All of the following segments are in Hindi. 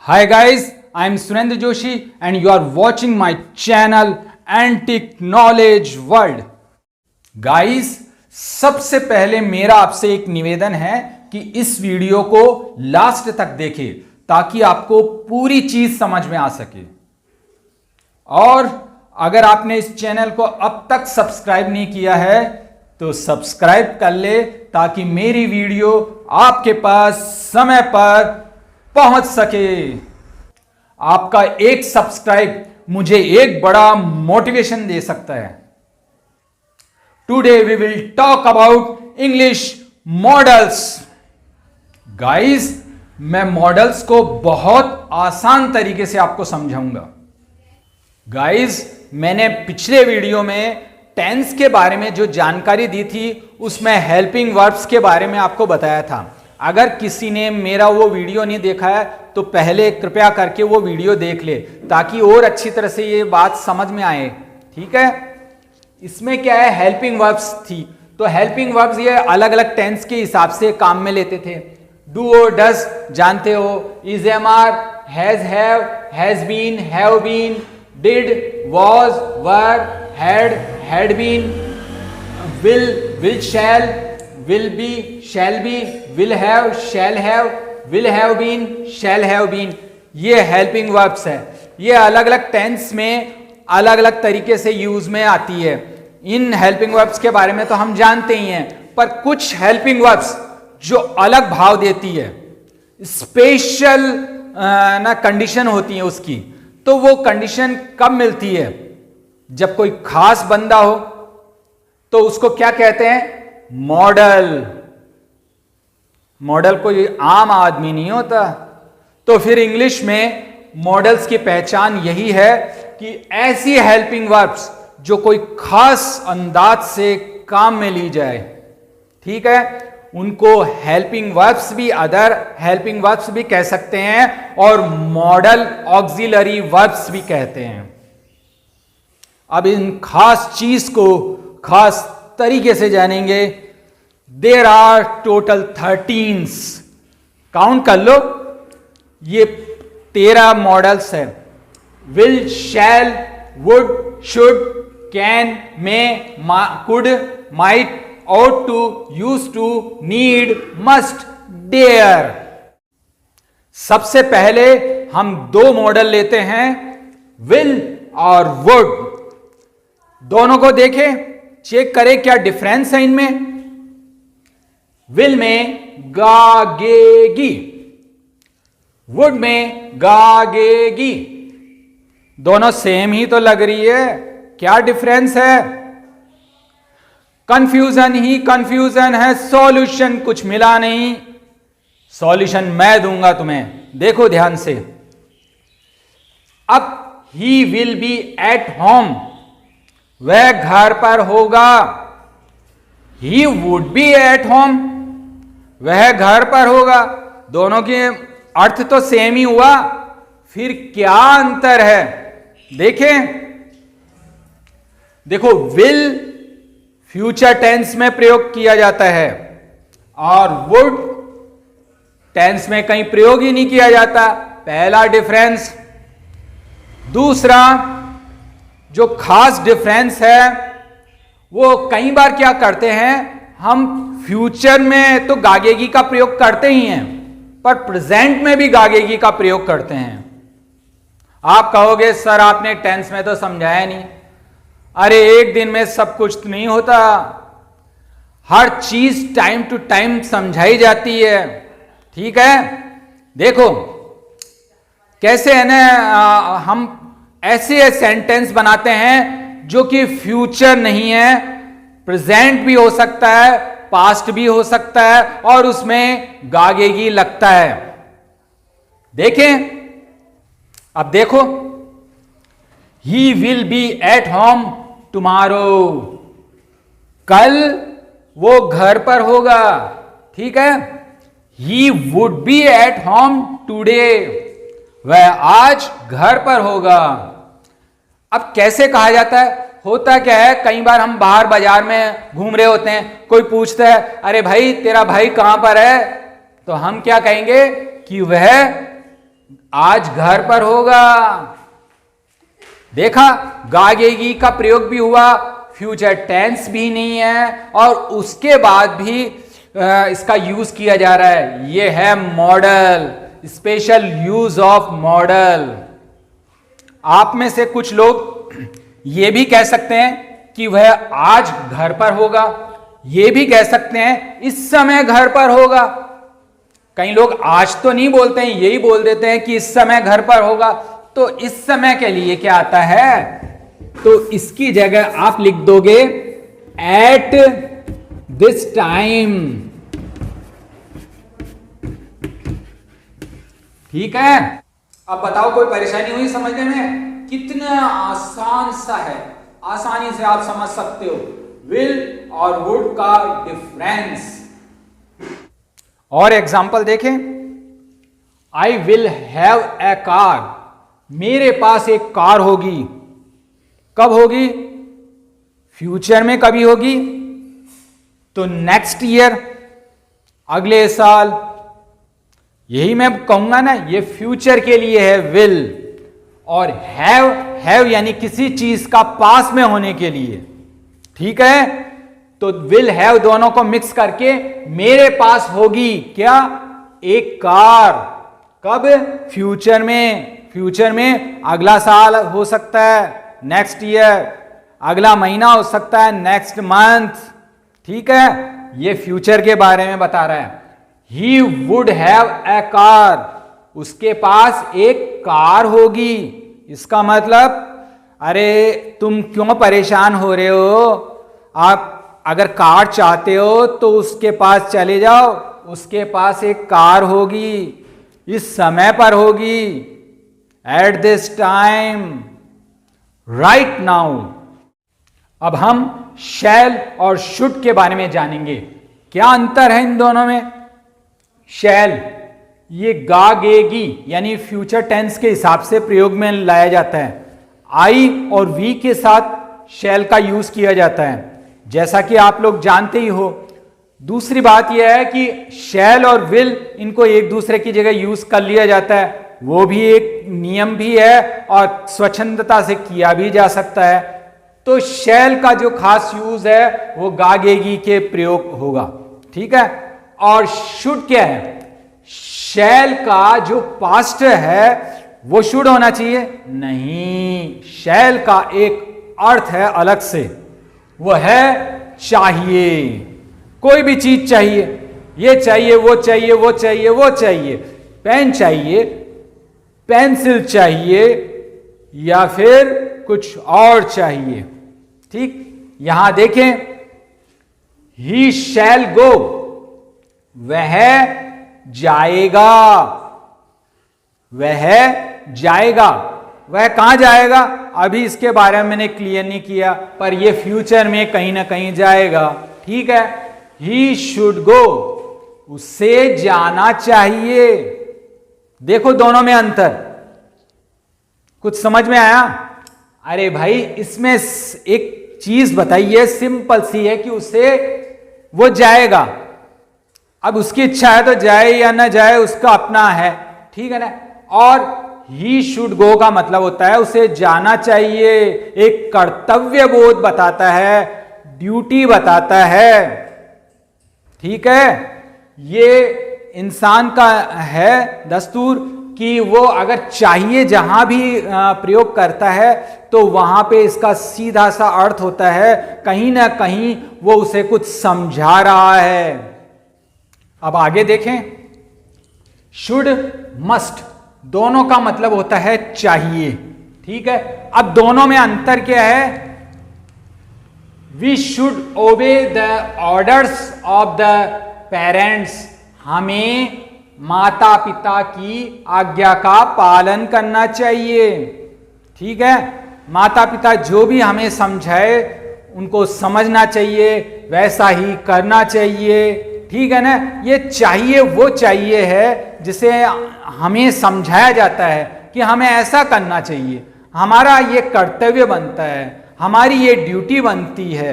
Hi guys, I am Surendra Joshi and you are watching my channel Antique Knowledge World. Guys, सबसे पहले मेरा आपसे एक निवेदन है कि इस वीडियो को लास्ट तक देखें ताकि आपको पूरी चीज समझ में आ सके। और अगर आपने इस चैनल को अब तक सब्सक्राइब नहीं किया है तो सब्सक्राइब कर ले ताकि मेरी वीडियो आपके पास समय पर पहुंच सके। आपका एक सब्सक्राइब मुझे एक बड़ा मोटिवेशन दे सकता है। Today we will talk about English models. Guys, मैं मॉडल्स को बहुत आसान तरीके से आपको समझाऊंगा। गाइस, मैंने पिछले वीडियो में टेंस के बारे में जो जानकारी दी थी उसमें हेल्पिंग वर्ब्स के बारे में आपको बताया था। अगर किसी ने मेरा वो वीडियो नहीं देखा है तो पहले कृपया करके वो वीडियो देख ले ताकि और अच्छी तरह से ये बात समझ में आए। ठीक है, इसमें क्या है, हेल्पिंग वर्ब्स थी। तो हेल्पिंग वर्ब्स ये अलग अलग टेंस के हिसाब से काम में लेते थे। डू और डज जानते हो, is, am, are, has been, have been, did, was, were, had been, will shall, will be, shall be, will have, shall have been, shall have been, ये हेल्पिंग वर्ब्स है। ये अलग अलग टेंस में अलग अलग तरीके से यूज में आती है। इन हेल्पिंग वर्ब्स के बारे में तो हम जानते ही हैं, पर कुछ हेल्पिंग वर्ब्स जो अलग भाव देती है, स्पेशल ना कंडीशन होती है उसकी। तो वो कंडीशन कब मिलती है? जब कोई खास बंदा हो तो उसको क्या कहते हैं? मॉडल। मॉडल कोई आम आदमी नहीं होता। तो फिर इंग्लिश में मॉडल्स की पहचान यही है कि ऐसी हेल्पिंग वर्ब्स जो कोई खास अंदाज से काम में ली जाए। ठीक है, उनको हेल्पिंग वर्ब्स भी, अदर हेल्पिंग वर्ब्स भी कह सकते हैं और मॉडल ऑक्सिलरी वर्ब्स भी कहते हैं। अब इन खास चीज को खास तरीके से जानेंगे। देर आर टोटल 13, काउंट कर लो, ये 13 मॉडल्स है। Will, shall, would, should, can, may, could, might, ought to, used to, need, must, dare। सबसे पहले हम दो मॉडल लेते हैं, विल और वुड। दोनों को देखें, चेक करें क्या डिफरेंस है इनमें। विल में गागेगी, वुड में गागेगी। दोनों सेम ही तो लग रही है, क्या डिफरेंस है? कंफ्यूजन ही कंफ्यूजन है, सॉल्यूशन कुछ मिला नहीं। सॉल्यूशन मैं दूंगा तुम्हें, देखो ध्यान से। अब he will be at home, वह घर पर होगा। He would be at home, वह घर पर होगा। दोनों के अर्थ तो सेम ही हुआ, फिर क्या अंतर है? देखें, देखो, विल फ्यूचर टेंस में प्रयोग किया जाता है और वुड टेंस में कहीं प्रयोग ही नहीं किया जाता। पहला डिफरेंस। दूसरा जो खास डिफरेंस है वो कई बार क्या करते हैं, हम फ्यूचर में तो गागेगी का प्रयोग करते ही हैं पर प्रेजेंट में भी गागेगी का प्रयोग करते हैं। आप कहोगे सर आपने टेंस में तो समझाया नहीं। अरे एक दिन में सब कुछ तो नहीं होता, हर चीज टाइम टू टाइम समझाई जाती है। ठीक है, देखो कैसे है ना, हम ऐसे सेंटेंस बनाते हैं जो कि फ्यूचर नहीं है, प्रेजेंट भी हो सकता है, पास्ट भी हो सकता है और उसमें गागेगी लगता है। देखें, अब देखो, he will be at home tomorrow, कल वो घर पर होगा। ठीक है, he would be at home today, वह आज घर पर होगा। अब कैसे कहा जाता है? होता क्या है, कई बार हम बाहर बाजार में घूम रहे होते हैं, कोई पूछता है अरे भाई तेरा भाई कहां पर है, तो हम क्या कहेंगे कि वह आज घर पर होगा। देखा, गागेगी का प्रयोग भी हुआ, फ्यूचर टेंस भी नहीं है और उसके बाद भी इसका यूज किया जा रहा है। यह है model, special use of model. आप में से कुछ लोग यह भी कह सकते हैं कि वह आज घर पर होगा, यह भी कह सकते हैं इस समय घर पर होगा। कई लोग आज तो नहीं बोलते हैं, यही बोल देते हैं कि इस समय घर पर होगा। तो इस समय के लिए क्या आता है, तो इसकी जगह आप लिख दोगे एट दिस टाइम। ठीक है, अब बताओ कोई परेशानी हुई समझने में? कितना आसान सा है, आसानी से आप समझ सकते हो विल और वुड का डिफरेंस। और एग्जाम्पल देखें, I will have a car, मेरे पास एक कार होगी। कब होगी? फ्यूचर में कभी होगी, तो नेक्स्ट ईयर, अगले साल। यही मैं कहूंगा ना, ये फ्यूचर के लिए है विल। और हैव यानी किसी चीज का पास में होने के लिए। ठीक है, तो विल हैव दोनों को मिक्स करके मेरे पास होगी क्या? एक कार। कब? फ्यूचर में। फ्यूचर में अगला साल हो सकता है, नेक्स्ट ईयर। अगला महीना हो सकता है, नेक्स्ट मंथ। ठीक है, ये फ्यूचर के बारे में बता रहा है। He would have a car, उसके पास एक कार होगी। इसका मतलब, अरे तुम क्यों परेशान हो रहे हो? आप अगर कार चाहते हो तो उसके पास चले जाओ, उसके पास एक कार होगी, इस समय पर होगी, at this time, right now. अब हम शैल और शुड के बारे में जानेंगे। क्या अंतर है इन दोनों में? शैल ये गागेगी यानी फ्यूचर टेंस के हिसाब से प्रयोग में लाया जाता है। आई और वी के साथ शैल का यूज किया जाता है, जैसा कि आप लोग जानते ही हो। दूसरी बात यह है कि शैल और विल इनको एक दूसरे की जगह यूज कर लिया जाता है, वो भी एक नियम भी है और स्वच्छंदता से किया भी जा सकता है। तो शैल का जो खास यूज है वो गागेगी के प्रयोग होगा। ठीक है, और शुड क्या है? शैल का जो पास्ट है वो शुड होना चाहिए? नहीं, शैल का एक अर्थ है अलग से, वो है चाहिए। कोई भी चीज चाहिए, ये चाहिए, वो चाहिए, वो चाहिए, वो चाहिए। पेन चाहिए, पेंसिल चाहिए, या फिर कुछ और चाहिए। ठीक, यहां देखें, ही शैल गो, वह जाएगा। वह जाएगा, वह कहां जाएगा? अभी इसके बारे में मैंने क्लियर नहीं किया, पर यह फ्यूचर में कहीं ना कहीं जाएगा। ठीक है, ही शुड गो, उसे जाना चाहिए। देखो दोनों में अंतर, कुछ समझ में आया? अरे भाई, इसमें एक चीज बताइए, सिंपल सी है कि उसे वो जाएगा। अब उसकी इच्छा है तो जाए या ना जाए, उसका अपना है। ठीक है ना? और ही शुड गो का मतलब होता है उसे जाना चाहिए, एक कर्तव्य बोध बताता है, ड्यूटी बताता है। ठीक है, ये इंसान का है दस्तूर कि वो अगर चाहिए जहां भी प्रयोग करता है तो वहां पे इसका सीधा सा अर्थ होता है कहीं ना कहीं वो उसे कुछ समझा रहा है। अब आगे देखें, शुड, मस्ट, दोनों का मतलब होता है चाहिए। ठीक है, अब दोनों में अंतर क्या है? We should obey the orders of the parents, हमें माता पिता की आज्ञा का पालन करना चाहिए। ठीक है, माता पिता जो भी हमें समझाए उनको समझना चाहिए, वैसा ही करना चाहिए। ठीक है ना? ये चाहिए वो चाहिए है जिसे हमें समझाया जाता है कि हमें ऐसा करना चाहिए, हमारा ये कर्तव्य बनता है, हमारी ये ड्यूटी बनती है।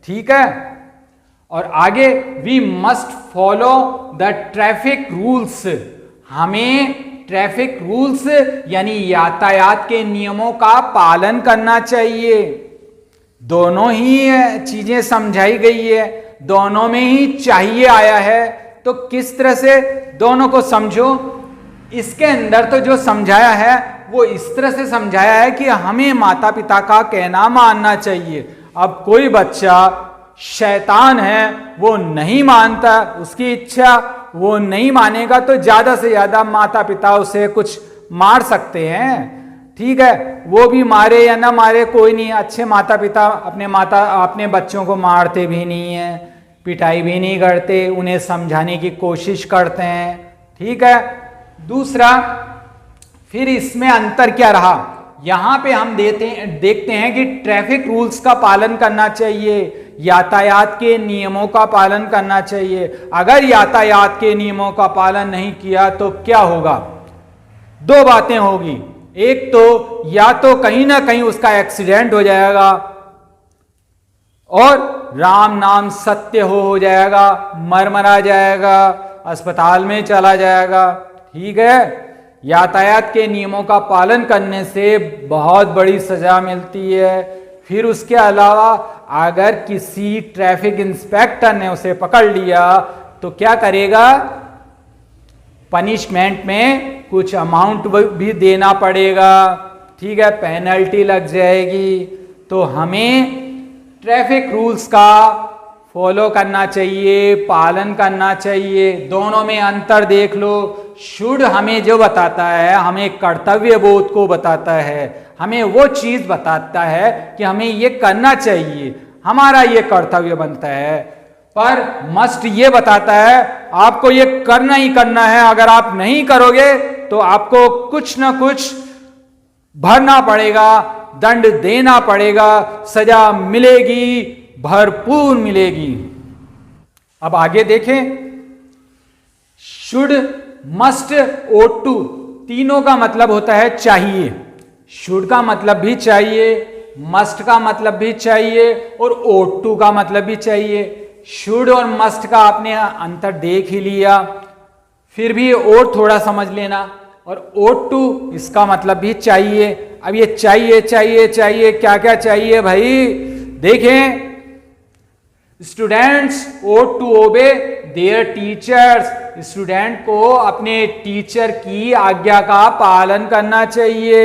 ठीक है, और आगे, we must follow the traffic rules, हमें ट्रैफिक रूल्स यानी यातायात के नियमों का पालन करना चाहिए। दोनों ही चीजें समझाई गई है, दोनों में ही चाहिए आया है। तो किस तरह से दोनों को समझो। इसके अंदर तो जो समझाया है वो इस तरह से समझाया है कि हमें माता पिता का कहना मानना चाहिए। अब कोई बच्चा शैतान है, वो नहीं मानता, उसकी इच्छा वो नहीं मानेगा, तो ज्यादा से ज्यादा माता पिता उसे कुछ मार सकते हैं। ठीक है, वो भी मारे या ना मारे कोई नहीं, अच्छे माता पिता अपने बच्चों को मारते भी नहीं है, पिटाई भी नहीं करते, उन्हें समझाने की कोशिश करते हैं। ठीक है। दूसरा, फिर इसमें अंतर क्या रहा, यहां पे हम देखते हैं कि ट्रैफिक रूल्स का पालन करना चाहिए, यातायात के नियमों का पालन करना चाहिए। अगर यातायात के नियमों का पालन नहीं किया तो क्या होगा? दो बातें होगी। एक तो या तो कहीं ना कहीं उसका एक्सीडेंट हो जाएगा और राम नाम सत्य हो जाएगा, मरा जाएगा, अस्पताल में चला जाएगा। ठीक है। यातायात के नियमों का पालन करने से बहुत बड़ी सजा मिलती है। फिर उसके अलावा अगर किसी ट्रैफिक इंस्पेक्टर ने उसे पकड़ लिया तो क्या करेगा? पनिशमेंट में कुछ अमाउंट भी देना पड़ेगा। ठीक है, पेनल्टी लग जाएगी। तो हमें ट्रैफिक रूल्स का फॉलो करना चाहिए, पालन करना चाहिए। दोनों में अंतर देख लो। शुड हमें जो बताता है, हमें कर्तव्य बोध को बताता है, हमें वो चीज बताता है कि हमें ये करना चाहिए, हमारा ये कर्तव्य बनता है। पर मस्ट ये बताता है आपको ये करना ही करना है, अगर आप नहीं करोगे तो आपको कुछ ना कुछ भरना पड़ेगा, दंड देना पड़ेगा, सजा मिलेगी, भरपूर मिलेगी। अब आगे देखें। शुड, मस्ट, ought to, तीनों का मतलब होता है चाहिए। शुड का मतलब भी चाहिए, मस्ट का मतलब भी चाहिए और ought to का मतलब भी चाहिए। शुड और मस्ट का आपने अंतर देख ही लिया, फिर भी और थोड़ा समझ लेना। और ought to इसका मतलब भी चाहिए। अब ये चाहिए चाहिए चाहिए, क्या क्या चाहिए भाई? देखें, students ought to obey their teachers, student को अपने टीचर की आज्ञा का पालन करना चाहिए।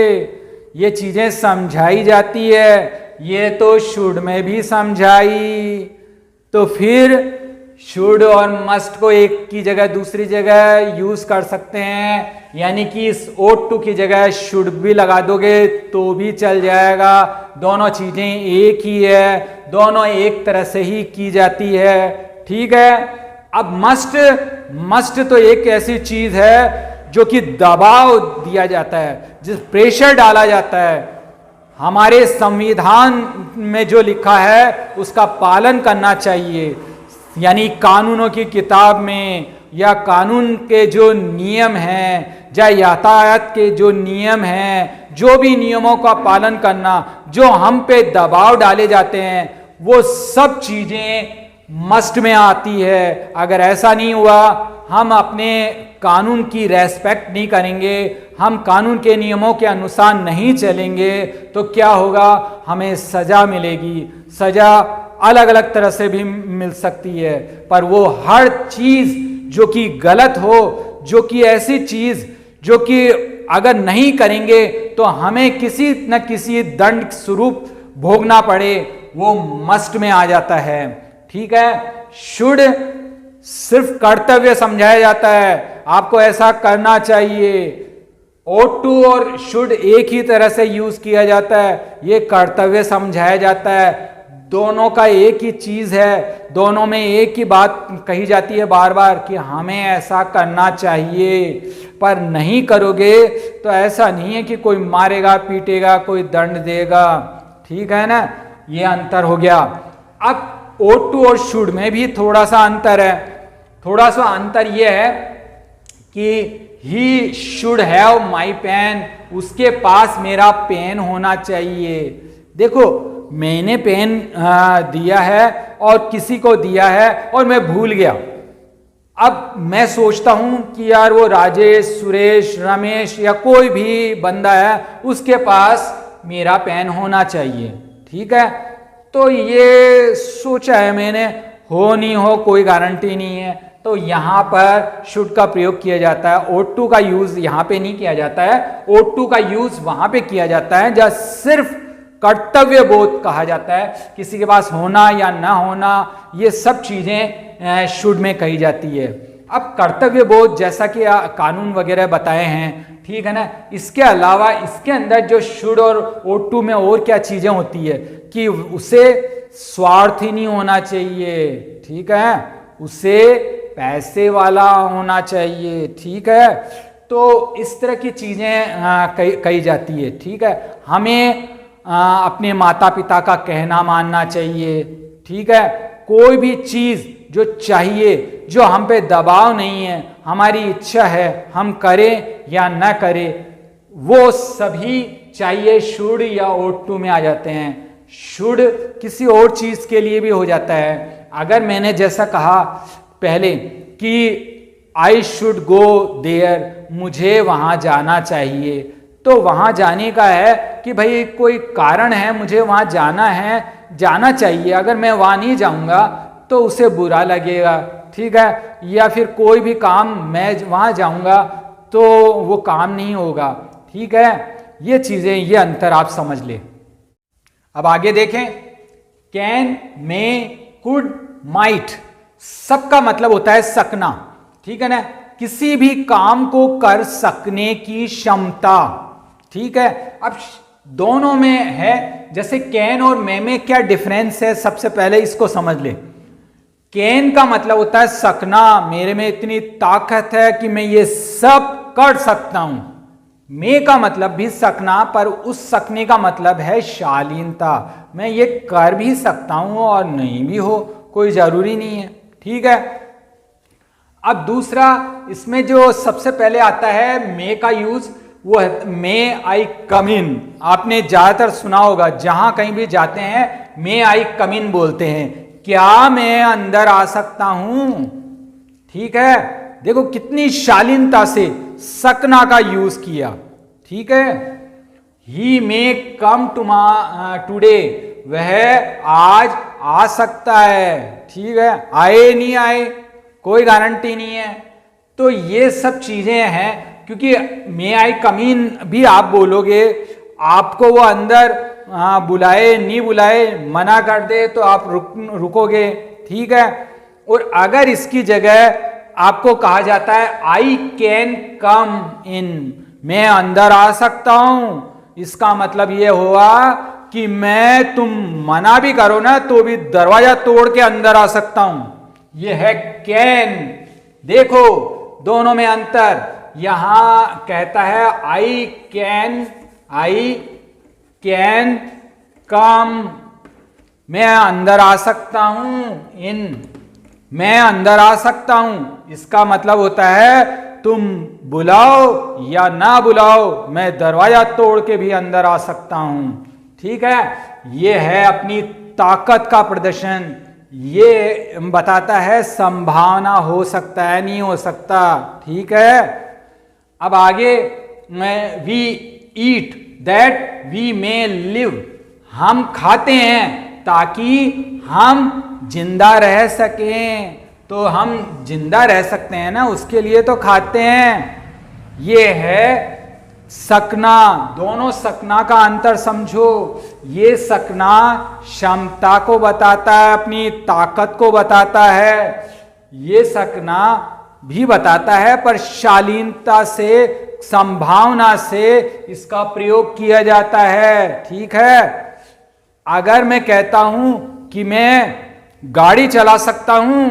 ये चीजें समझाई जाती है, ये तो शुड में भी समझाई। तो फिर शुड और मस्ट को एक की जगह दूसरी जगह यूज कर सकते हैं, यानी कि इस ought to की जगह शुड भी लगा दोगे तो भी चल जाएगा। दोनों चीजें एक ही है, दोनों एक तरह से ही की जाती है। ठीक है। अब मस्ट तो एक ऐसी चीज है जो कि दबाव दिया जाता है, जिस प्रेशर डाला जाता है। हमारे संविधान में जो लिखा है उसका पालन करना चाहिए, यानी कानूनों की किताब में या कानून के जो नियम हैं या यातायात के जो नियम हैं, जो भी नियमों का पालन करना, जो हम पे दबाव डाले जाते हैं, वो सब चीजें मस्ट में आती है। अगर ऐसा नहीं हुआ, हम अपने कानून की रेस्पेक्ट नहीं करेंगे, हम कानून के नियमों के अनुसार नहीं चलेंगे, तो क्या होगा? हमें सजा मिलेगी। सजा अलग अलग तरह से भी मिल सकती है, पर वो हर चीज जो कि गलत हो, जो कि ऐसी चीज जो कि अगर नहीं करेंगे तो हमें किसी न किसी दंड स्वरूप भोगना पड़े, वो मस्ट में आ जाता है। ठीक है। शुड सिर्फ कर्तव्य समझाया जाता है, आपको ऐसा करना चाहिए। ought to और शुड एक ही तरह से यूज किया जाता है, ये कर्तव्य समझाया जाता है। दोनों का एक ही चीज है, दोनों में एक ही बात कही जाती है बार बार कि हमें ऐसा करना चाहिए, पर नहीं करोगे तो ऐसा नहीं है कि कोई मारेगा पीटेगा, कोई दंड देगा। ठीक है ना, ये अंतर हो गया। अब ought to और शुड में भी थोड़ा सा अंतर है। थोड़ा सा अंतर यह है कि he should have my pen, उसके पास मेरा पेन होना चाहिए। देखो, मैंने पेन दिया है और किसी को दिया है और मैं भूल गया, अब मैं सोचता हूं कि यार वो राजेश, सुरेश, रमेश या कोई भी बंदा है उसके पास मेरा पेन होना चाहिए, ठीक है। तो ये सोचा है मैंने, हो नहीं हो कोई गारंटी नहीं है। तो यहां पर शुड का प्रयोग किया जाता है, ought to का यूज यहां पे नहीं किया जाता है, ought to का यूज वहां पे किया जाता है जहां सिर्फ कर्तव्य बोध कहा जाता है। किसी के पास होना या ना होना ये सब चीजें शुड में कही जाती है। अब कर्तव्य बोध जैसा कि कानून वगैरह बताए हैं, ठीक है ना, इसके अलावा इसके अंदर जो शुड और ought to में और क्या चीजें होती है कि उसे स्वार्थ ही नहीं होना चाहिए, ठीक है, उसे पैसे वाला होना चाहिए, ठीक है। तो इस तरह की चीजें कही जाती है, ठीक है। हमें अपने माता पिता का कहना मानना चाहिए, ठीक है। कोई भी चीज जो चाहिए, जो हम पे दबाव नहीं है, हमारी इच्छा है, हम करें या न करें, वो सभी चाहिए शुड या ought to में आ जाते हैं। शुड किसी और चीज के लिए भी हो जाता है। अगर मैंने जैसा कहा पहले कि आई शुड गो देयर, मुझे वहां जाना चाहिए, तो वहां जाने का है कि भाई कोई कारण है, मुझे वहां जाना है, जाना चाहिए। अगर मैं वहां नहीं जाऊंगा तो उसे बुरा लगेगा, ठीक है। या फिर कोई भी काम मैं वहां जाऊंगा तो वो काम नहीं होगा, ठीक है। ये चीजें, ये अंतर आप समझ ले। अब आगे देखें, कैन, मे, कुड, माइट, सबका मतलब होता है सकना, ठीक है ना, किसी भी काम को कर सकने की क्षमता, ठीक है। अब दोनों में है, जैसे कैन और मे में क्या डिफरेंस है, सबसे पहले इसको समझ ले। कैन का मतलब होता है सकना, मेरे में इतनी ताकत है कि मैं ये सब कर सकता हूं। मे का मतलब भी सकना, पर उस सकने का मतलब है शालीनता, मैं ये कर भी सकता हूं और नहीं भी हो, कोई जरूरी नहीं है, ठीक है। अब दूसरा, इसमें जो सबसे पहले आता है मे का यूज, वो है मे आई कम इन। आपने ज्यादातर सुना होगा, जहां कहीं भी जाते हैं मे आई कम इन बोलते हैं, क्या मैं अंदर आ सकता हूं, ठीक है। देखो कितनी शालीनता से सकना का यूज किया, ठीक है। ही मे कम टुडे, वह आज आ सकता है, ठीक है, आए नहीं आए कोई गारंटी नहीं है। तो ये सब चीजें हैं, क्योंकि मे आई कम इन भी आप बोलोगे, आपको वो अंदर बुलाए नहीं बुलाए मना कर दे तो आप रुकोगे, ठीक है। और अगर इसकी जगह आपको कहा जाता है आई कैन कम इन, मैं अंदर आ सकता हूं, इसका मतलब ये हुआ कि मैं, तुम मना भी करो ना तो भी दरवाजा तोड़ के अंदर आ सकता हूं, ये है कैन। देखो दोनों में अंतर, यहां कहता है आई कैन कम, मैं अंदर आ सकता हूं, इन, मैं अंदर आ सकता हूं, इसका मतलब होता है तुम बुलाओ या ना बुलाओ, मैं दरवाजा तोड़ के भी अंदर आ सकता हूं, ठीक है। ये है अपनी ताकत का प्रदर्शन, ये बताता है संभावना हो सकता है, नहीं हो सकता, ठीक है। अब आगे, we eat that we may live, हम खाते हैं ताकि हम जिंदा रह सकें, तो हम जिंदा रह सकते हैं ना, उसके लिए तो खाते हैं। ये है सकना, दोनों सकना का अंतर समझो। ये सकना क्षमता को बताता है, अपनी ताकत को बताता है, ये सकना भी बताता है, पर शालीनता से, संभावना से इसका प्रयोग किया जाता है, ठीक है। अगर मैं कहता हूं कि मैं गाड़ी चला सकता हूं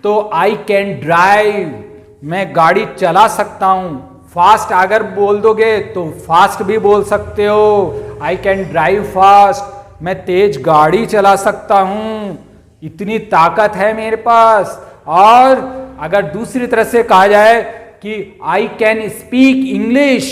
तो आई कैन ड्राइव, मैं गाड़ी चला सकता हूं। फास्ट अगर बोल दोगे तो फास्ट भी बोल सकते हो, आई कैन ड्राइव फास्ट, मैं तेज गाड़ी चला सकता हूं, इतनी ताकत है मेरे पास। और अगर दूसरी तरह से कहा जाए कि आई कैन स्पीक इंग्लिश,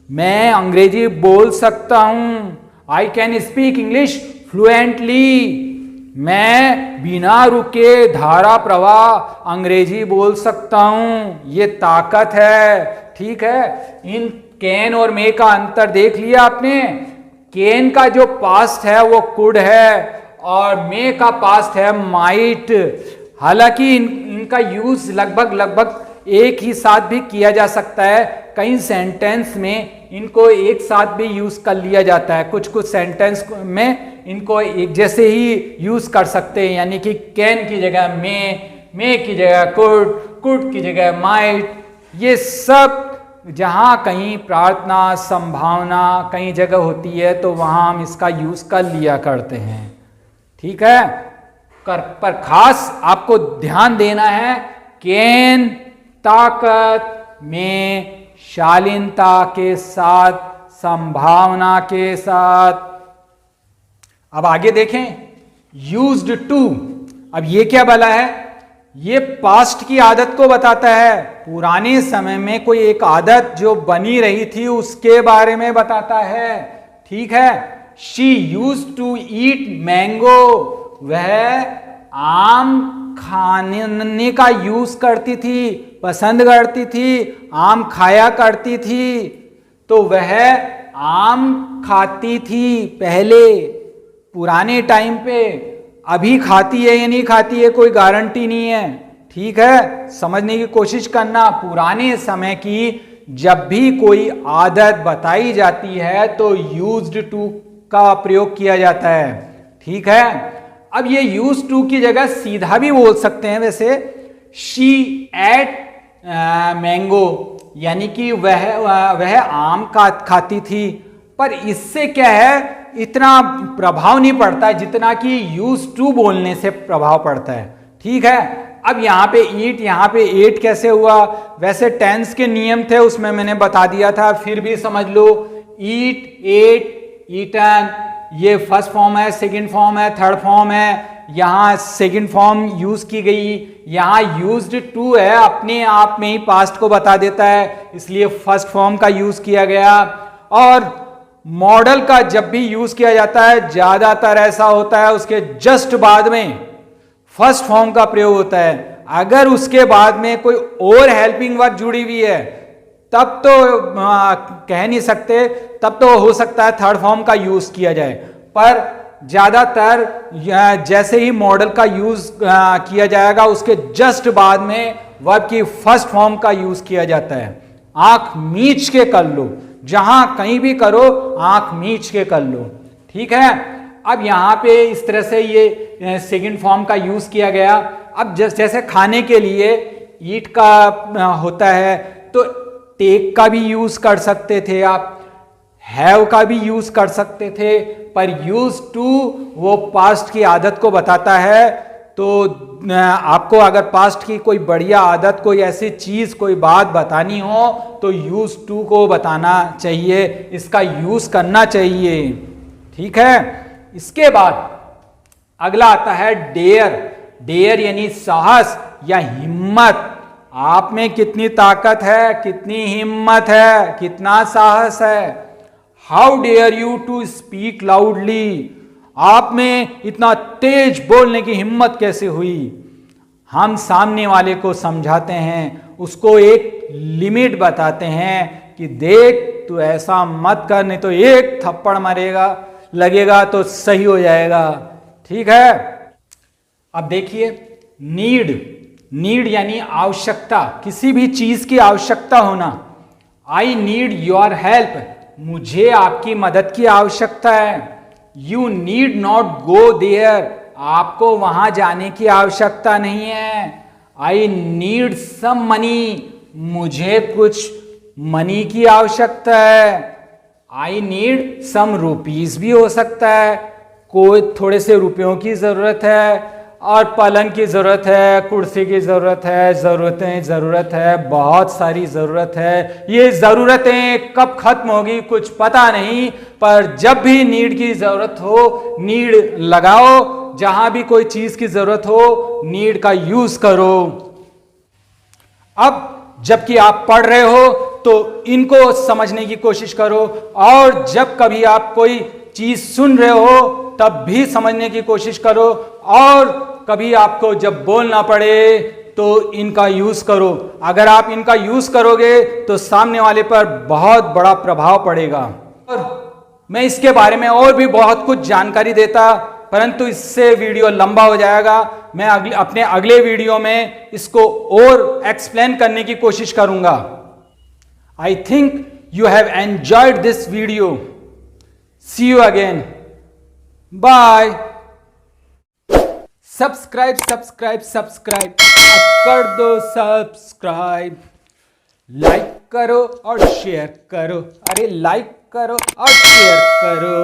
मैं अंग्रेजी बोल सकता हूं, I can speak English fluently, मैं बिना रुके धारा प्रवाह अंग्रेजी बोल सकता हूं, ये ताकत है। ठीक है, इन कैन और मे का अंतर देख लिया आपने। कैन का जो पास्ट है वो कुड है और मे का पास्ट है माइट। हालांकि इनका यूज लगभग एक ही साथ भी किया जा सकता है। कई सेंटेंस में इनको एक साथ भी यूज कर लिया जाता है, कुछ सेंटेंस में इनको एक जैसे ही यूज कर सकते हैं, यानी कि कैन की जगह मे की जगह कुड की जगह माइट। ये सब जहां कहीं प्रार्थना संभावना कहीं जगह होती है तो वहां हम इसका यूज कर लिया करते हैं। ठीक है, पर खास आपको ध्यान देना है, कैन ताकत में शालीनता के साथ, संभावना के साथ। अब आगे देखें, यूज्ड टू। अब ये क्या भला है? ये पास्ट की आदत को बताता है। पुराने समय में कोई एक आदत जो बनी रही थी उसके बारे में बताता है। ठीक है, she used to eat mango. वह आम खाने का यूज करती थी, पसंद करती थी, आम खाया करती थी। तो वह आम खाती थी पहले, पुराने टाइम पे। अभी खाती है या नहीं खाती है कोई गारंटी नहीं है। ठीक है, समझने की कोशिश करना। पुराने समय की जब भी कोई आदत बताई जाती है तो यूज्ड टू का प्रयोग किया जाता है। ठीक है, अब ये यूज टू की जगह सीधा भी बोल सकते हैं वैसे, शी एट मैंगो, यानी कि वह आम खाती थी। पर इससे क्या है, इतना प्रभाव नहीं पड़ता है जितना कि यूज टू बोलने से प्रभाव पड़ता है। ठीक है, अब यहां पे ईट, यहां पे एट कैसे हुआ? वैसे टेंस के नियम थे, उसमें मैंने बता दिया था, फिर भी समझ लो। ईट, एट, ईटन, ये फर्स्ट फॉर्म है, सेकंड फॉर्म है, थर्ड फॉर्म है। यहां सेकंड फॉर्म यूज की गई, यहां यूज्ड टू है, अपने आप में ही पास्ट को बता देता है, इसलिए फर्स्ट फॉर्म का यूज किया गया। और मॉडल का जब भी यूज किया जाता है ज्यादातर ऐसा होता है उसके जस्ट बाद में फर्स्ट फॉर्म का प्रयोग होता है। अगर उसके बाद में कोई और हेल्पिंग वर्ब जुड़ी हुई है तब तो कह नहीं सकते, तब तो हो सकता है थर्ड फॉर्म का यूज किया जाए। पर ज्यादातर जैसे ही मॉडल का यूज किया जाएगा उसके जस्ट बाद में वर्ब की फर्स्ट फॉर्म का यूज किया जाता है। आंख मीच के कर लो, जहां कहीं भी करो आंख मीच के कर लो। ठीक है, अब यहां पे इस तरह से ये सेकंड फॉर्म का यूज किया गया। अब जैसे खाने के लिए ईट का होता है तो टेक का भी यूज कर सकते थे आप, हैव का भी यूज कर सकते थे, पर यूज टू वो पास्ट की आदत को बताता है। तो आपको अगर पास्ट की कोई बढ़िया आदत, कोई ऐसी चीज, कोई बात बतानी हो तो यूज टू को बताना चाहिए, इसका यूज करना चाहिए। ठीक है, इसके बाद अगला आता है डेयर। डेयर यानी साहस या हिम्मत। आप में कितनी ताकत है, कितनी हिम्मत है, कितना साहस है। How dare you to speak loudly. आप में इतना तेज बोलने की हिम्मत कैसे हुई? हम सामने वाले को समझाते हैं, उसको एक लिमिट बताते हैं कि देख तू ऐसा मत कर, नहीं तो एक थप्पड़ मारेगा, लगेगा तो सही हो जाएगा। ठीक है, अब देखिए नीड। नीड यानी आवश्यकता, किसी भी चीज की आवश्यकता होना। आई नीड योर हेल्प, मुझे आपकी मदद की आवश्यकता है। You need not go there, आपको वहां जाने की आवश्यकता नहीं है। आई नीड सम मनी, मुझे कुछ मनी की आवश्यकता है। आई नीड सम रुपीज भी हो सकता है, कोई थोड़े से रुपयों की जरूरत है, और पलंग की जरूरत है, कुर्सी की जरूरत है, जरूरत है, बहुत सारी जरूरत है। ये जरूरतें कब खत्म होगी कुछ पता नहीं, पर जब भी नीड की जरूरत हो नीड लगाओ। जहां भी कोई चीज की जरूरत हो नीड का यूज करो। अब जबकि आप पढ़ रहे हो तो इनको समझने की कोशिश करो, और जब कभी आप कोई चीज सुन रहे हो तब भी समझने की कोशिश करो, और कभी आपको जब बोलना पड़े तो इनका यूज करो। अगर आप इनका यूज करोगे तो सामने वाले पर बहुत बड़ा प्रभाव पड़ेगा। और मैं इसके बारे में और भी बहुत कुछ जानकारी देता, परंतु इससे वीडियो लंबा हो जाएगा। मैं अपने अगले वीडियो में इसको और एक्सप्लेन करने की कोशिश करूंगा। I think you have enjoyed this video. See you again. Bye. Subscribe कर दो सब्सक्राइब, लाइक करो और शेयर करो। अरे लाइक करो और शेयर करो।